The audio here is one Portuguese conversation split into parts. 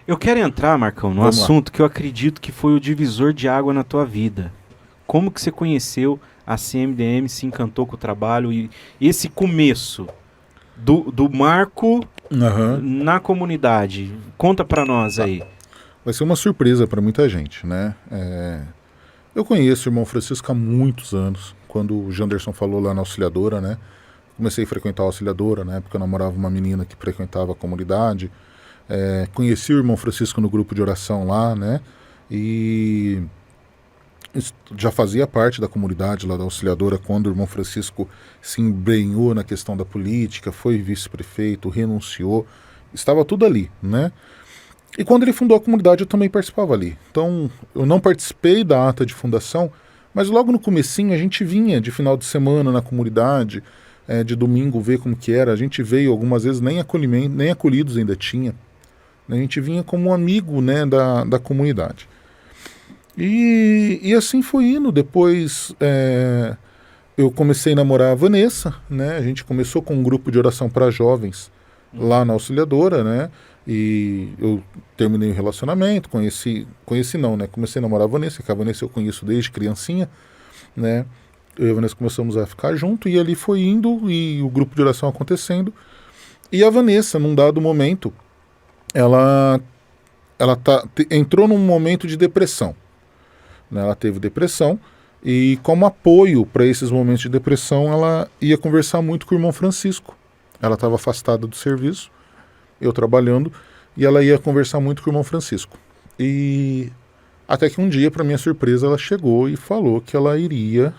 Eu quero entrar, Marcão, num Vamos lá. assunto que eu acredito que foi o divisor de água na tua vida. Como que você conheceu a CMDM, se encantou com o trabalho e esse começo do Marco Aham. na comunidade? Conta pra nós Tá. aí. Vai ser uma surpresa para muita gente, né? Eu conheço o irmão Francisco há muitos anos. Quando o Janderson falou lá na Auxiliadora, né? Comecei a frequentar a Auxiliadora, na época eu namorava uma menina que frequentava a comunidade. Conheci o irmão Francisco no grupo de oração lá, né? E já fazia parte da comunidade lá da Auxiliadora quando o irmão Francisco se embrenhou na questão da política, foi vice-prefeito, renunciou, estava tudo ali, né? E quando ele fundou a comunidade eu também participava ali. Então eu não participei da ata de fundação, mas logo no comecinho a gente vinha de final de semana na comunidade, de domingo ver como que era. A gente veio algumas vezes, nem acolhimento, nem acolhidos ainda tinha. A gente vinha como um amigo, né, da comunidade. E assim foi indo. Depois eu comecei a namorar a Vanessa, né? A gente começou com um grupo de oração para jovens lá na Auxiliadora, né? E eu terminei o relacionamento, conheci não, né? Comecei a namorar a Vanessa, que a Vanessa eu conheço desde criancinha, né? Eu e a Vanessa começamos a ficar junto e ali foi indo e o grupo de oração acontecendo. E a Vanessa, num dado momento, ela entrou num momento de depressão, né? Ela teve depressão e como apoio para esses momentos de depressão ela ia conversar muito com o irmão Francisco. Ela estava afastada do serviço, eu trabalhando, e ela ia conversar muito com o irmão Francisco. E até que um dia, para minha surpresa, ela chegou e falou que ela iria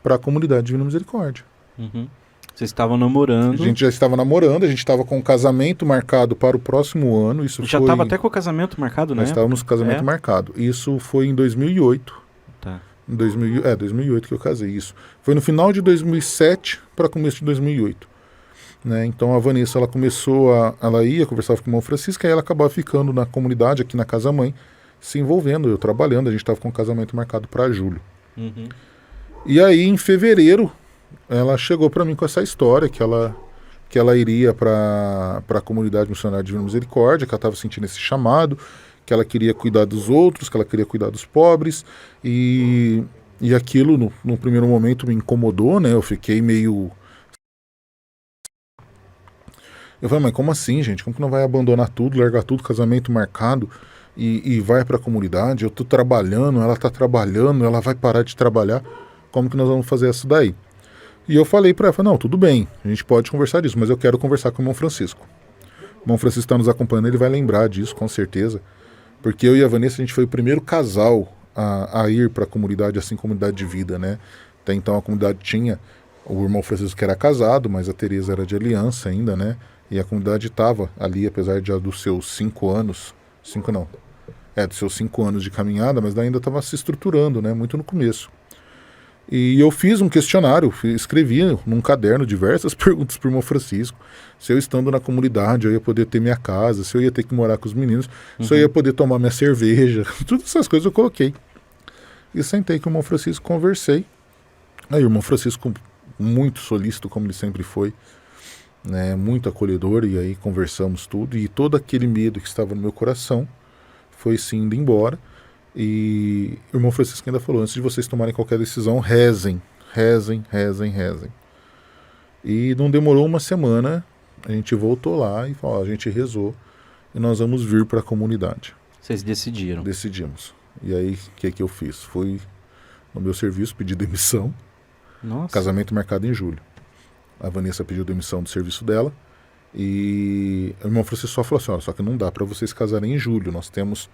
para a comunidade Divina Misericórdia. Uhum. Vocês estavam namorando. A gente já estava namorando, a gente estava com o casamento marcado para o próximo ano. Isso Já estava até com o casamento marcado, né? Nós estávamos com o casamento marcado. Isso foi em 2008. Tá. Em 2008 que eu casei, isso. Foi no final de 2007 para começo de 2008. Né? Então a Vanessa, ela ia, conversava com o irmão Francisco, e aí ela acabava ficando na comunidade, aqui na Casa Mãe, se envolvendo, eu trabalhando, a gente estava com o casamento marcado para julho. Uhum. E aí, em fevereiro, ela chegou para mim com essa história, que ela iria para a comunidade missionária Divina Misericórdia, que ela estava sentindo esse chamado, que ela queria cuidar dos outros, que ela queria cuidar dos pobres, e aquilo, no primeiro momento, me incomodou, né? Eu fiquei meio... Eu falei, mas como assim, gente? Como que não vai abandonar tudo, largar tudo, casamento marcado e vai para a comunidade? Eu tô trabalhando, ela tá trabalhando, ela vai parar de trabalhar. Como que nós vamos fazer isso daí? E eu falei para ela, não, tudo bem, a gente pode conversar disso, mas eu quero conversar com o irmão Francisco. O irmão Francisco está nos acompanhando, ele vai lembrar disso, com certeza. Porque eu e a Vanessa, a gente foi o primeiro casal a ir para a comunidade, assim, comunidade de vida, né? Até então a comunidade tinha o irmão Francisco que era casado, mas a Teresa era de aliança ainda, né? E a comunidade estava ali, apesar dos seus 5 anos, dos seus 5 anos de caminhada, mas ainda estava se estruturando, né? Muito no começo. E eu fiz um questionário, escrevi num caderno diversas perguntas para o irmão Francisco. Se eu estando na comunidade, eu ia poder ter minha casa, se eu ia ter que morar com os meninos, se eu ia poder tomar minha cerveja, todas essas coisas eu coloquei. E sentei com o irmão Francisco, conversei. Aí o irmão Francisco, muito solícito, como ele sempre foi, né, muito acolhedor, e aí conversamos tudo, e todo aquele medo que estava no meu coração foi sim indo embora. E o irmão Francisco ainda falou, antes de vocês tomarem qualquer decisão, rezem, rezem, rezem, rezem. E não demorou uma semana, a gente voltou lá e falou, a gente rezou e nós vamos vir para a comunidade. Vocês decidiram. Decidimos. E aí, o que eu fiz? Fui no meu serviço, pedi demissão. Nossa. Casamento marcado em julho. A Vanessa pediu demissão do serviço dela e o irmão Francisco só falou assim, só que não dá para vocês casarem em julho, nós temos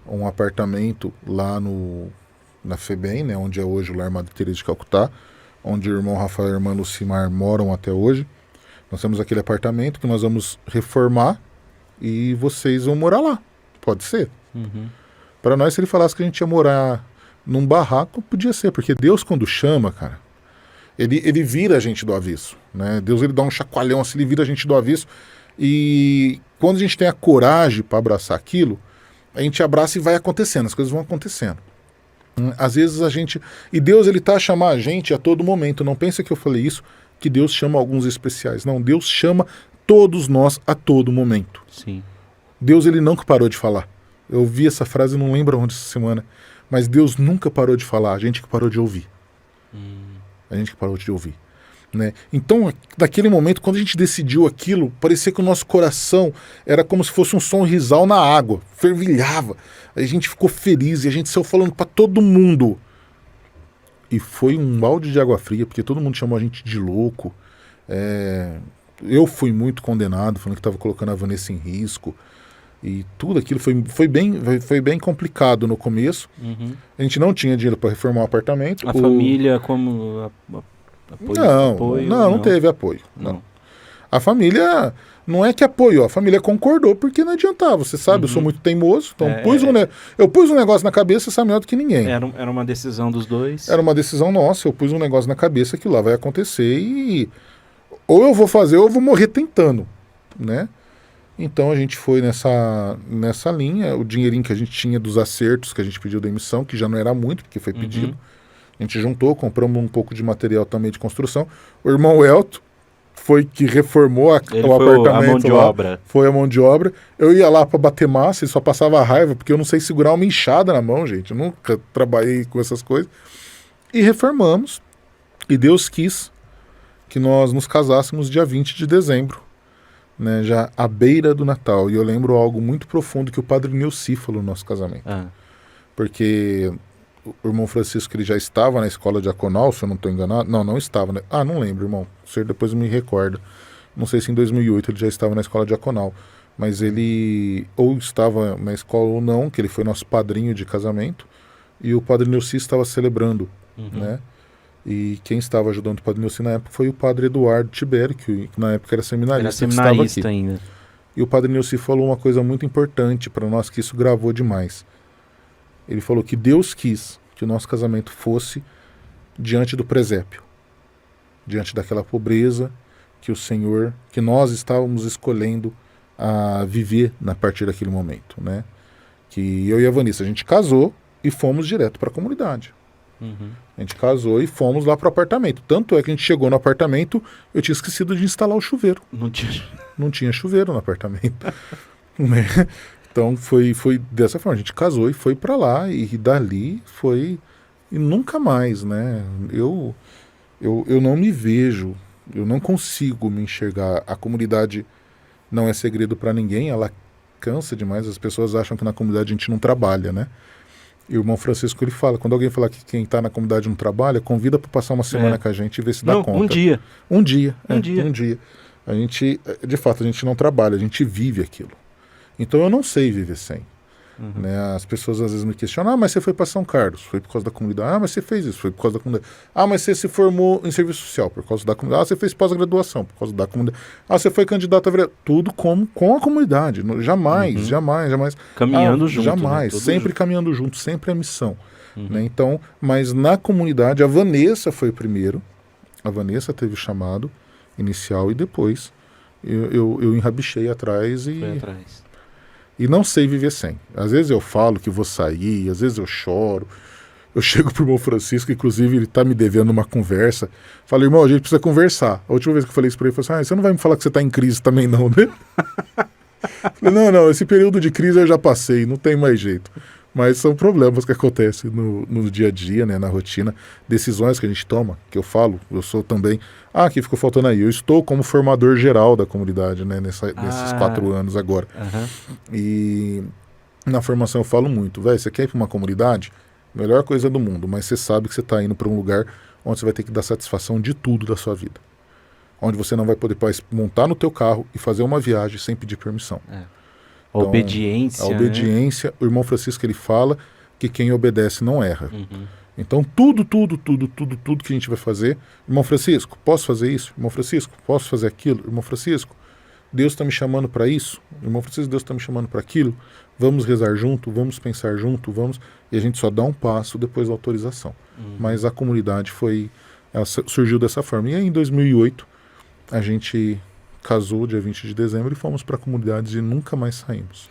um apartamento lá na FEBEM, né, onde é hoje o Lar Madre Teresa de Calcutá, onde o irmão Rafael e a irmã Lucimar moram até hoje. Nós temos aquele apartamento que nós vamos reformar e vocês vão morar lá. Pode ser? Uhum. Para nós, se ele falasse que a gente ia morar num barraco, podia ser, porque Deus, quando chama, cara, ele vira a gente do avesso, né? Deus, ele dá um chacoalhão assim, ele vira a gente do avesso, e quando a gente tem a coragem para abraçar aquilo, a gente abraça e vai acontecendo, as coisas vão acontecendo. Às vezes a gente... E Deus, ele tá a chamar a gente a todo momento. Não pensa que eu falei isso, que Deus chama alguns especiais. Não, Deus chama todos nós a todo momento. Sim. Deus, ele nunca parou de falar. Eu ouvi essa frase, não lembro onde essa semana, mas Deus nunca parou de falar, a gente que parou de ouvir. A gente que parou de ouvir. Né? Então, naquele momento, quando a gente decidiu aquilo, parecia que o nosso coração era como se fosse um sonrisal na água, fervilhava. A gente ficou feliz e a gente saiu falando para todo mundo. E foi um balde de água fria, porque todo mundo chamou a gente de louco. Eu fui muito condenado, falando que estava colocando a Vanessa em risco. E tudo aquilo foi bem complicado no começo. A gente não tinha dinheiro para reformar o apartamento. A família, como apoio? Não teve apoio. Não. A família, não é que apoiou, a família concordou, porque não adiantava. Você sabe, eu sou muito teimoso, então eu pus um negócio na cabeça, sabe melhor do que ninguém. Era uma decisão dos dois. Era uma decisão nossa, eu pus um negócio na cabeça que lá vai acontecer e ou eu vou fazer ou eu vou morrer tentando, né? Então a gente foi nessa linha, o dinheirinho que a gente tinha dos acertos que a gente pediu da emissão, que já não era muito, porque foi pedido. A gente juntou, compramos um pouco de material também de construção. O irmão Elton foi que reformou o apartamento. A mão de obra. Foi a mão de obra. Eu ia lá para bater massa e só passava raiva, porque eu não sei segurar uma enxada na mão, gente. Eu nunca trabalhei com essas coisas. E reformamos. E Deus quis que nós nos casássemos dia 20 de dezembro. Né, já à beira do Natal. E eu lembro algo muito profundo que o padre Nilci falou no nosso casamento. Porque o irmão Francisco, ele já estava na escola diaconal, se eu não estou enganado. Não estava. Né? Não lembro, irmão. O senhor depois me recorda. Não sei se em 2008 ele já estava na escola diaconal. Mas ele ou estava na escola ou não, que ele foi nosso padrinho de casamento. E o padre Nilci estava celebrando, né? E quem estava ajudando o padre Nilci na época foi o padre Eduardo Tibério, que na época era seminarista. Era seminarista ainda. E o padre Nilci falou uma coisa muito importante para nós, que isso gravou demais. Ele falou que Deus quis que o nosso casamento fosse diante do presépio. Diante daquela pobreza que nós estávamos escolhendo a viver a partir daquele momento. Né? Que eu e a Vanessa, a gente casou e fomos direto para a comunidade. A gente casou e fomos lá pro apartamento. Tanto é que a gente chegou no apartamento, eu tinha esquecido de instalar o chuveiro. Não tinha chuveiro no apartamento. Né? Então foi dessa forma. A gente casou e foi para lá, e dali foi. E nunca mais, né? Eu não me vejo, eu não consigo me enxergar. A comunidade não é segredo para ninguém, ela cansa demais. As pessoas acham que na comunidade a gente não trabalha, né? E o irmão Francisco, ele fala, quando alguém falar que quem está na comunidade não trabalha, convida para passar uma semana com a gente e ver se dá conta. Um dia. Um dia. A gente, de fato, a gente não trabalha, a gente vive aquilo. Então eu não sei viver sem. Né? As pessoas às vezes me questionam, mas você foi para São Carlos, foi por causa da comunidade. Mas você fez isso, foi por causa da comunidade. Mas você se formou em serviço social, por causa da comunidade. Você fez pós-graduação, por causa da comunidade. Você foi candidato a vereador. Tudo com a comunidade. Jamais. Caminhando junto. Jamais, né? sempre caminhando junto, sempre a missão. Né? Então, mas na comunidade, a Vanessa foi o primeiro. A Vanessa teve o chamado inicial e depois eu enrabichei atrás e... Foi atrás. E não sei viver sem. Às vezes eu falo que vou sair, às vezes eu choro. Eu chego pro irmão Francisco, inclusive ele tá me devendo uma conversa. Falo, irmão, a gente precisa conversar. A última vez que eu falei isso pra ele, ele falou assim, você não vai me falar que você tá em crise também não, né? Falei, não, esse período de crise eu já passei, não tem mais jeito. Mas são problemas que acontecem no dia a dia, né, na rotina, decisões que a gente toma, que eu falo, eu sou também... aqui ficou faltando aí, eu estou como formador geral da comunidade, né, nesses 4 anos agora. E na formação eu falo muito, você quer ir para uma comunidade? Melhor coisa do mundo, mas você sabe que você está indo para um lugar onde você vai ter que dar satisfação de tudo da sua vida. Onde você não vai poder montar no teu carro e fazer uma viagem sem pedir permissão. A obediência. A obediência, o irmão Francisco, ele fala que quem obedece não erra. Então tudo que a gente vai fazer, irmão Francisco, posso fazer isso? Irmão Francisco, posso fazer aquilo? Irmão Francisco, Deus está me chamando para isso? Irmão Francisco, Deus está me chamando para aquilo? Vamos rezar junto, vamos pensar junto, e a gente só dá um passo depois da autorização. Mas a comunidade ela surgiu dessa forma. E aí em 2008 a gente casou dia 20 de dezembro e fomos para a comunidade e nunca mais saímos.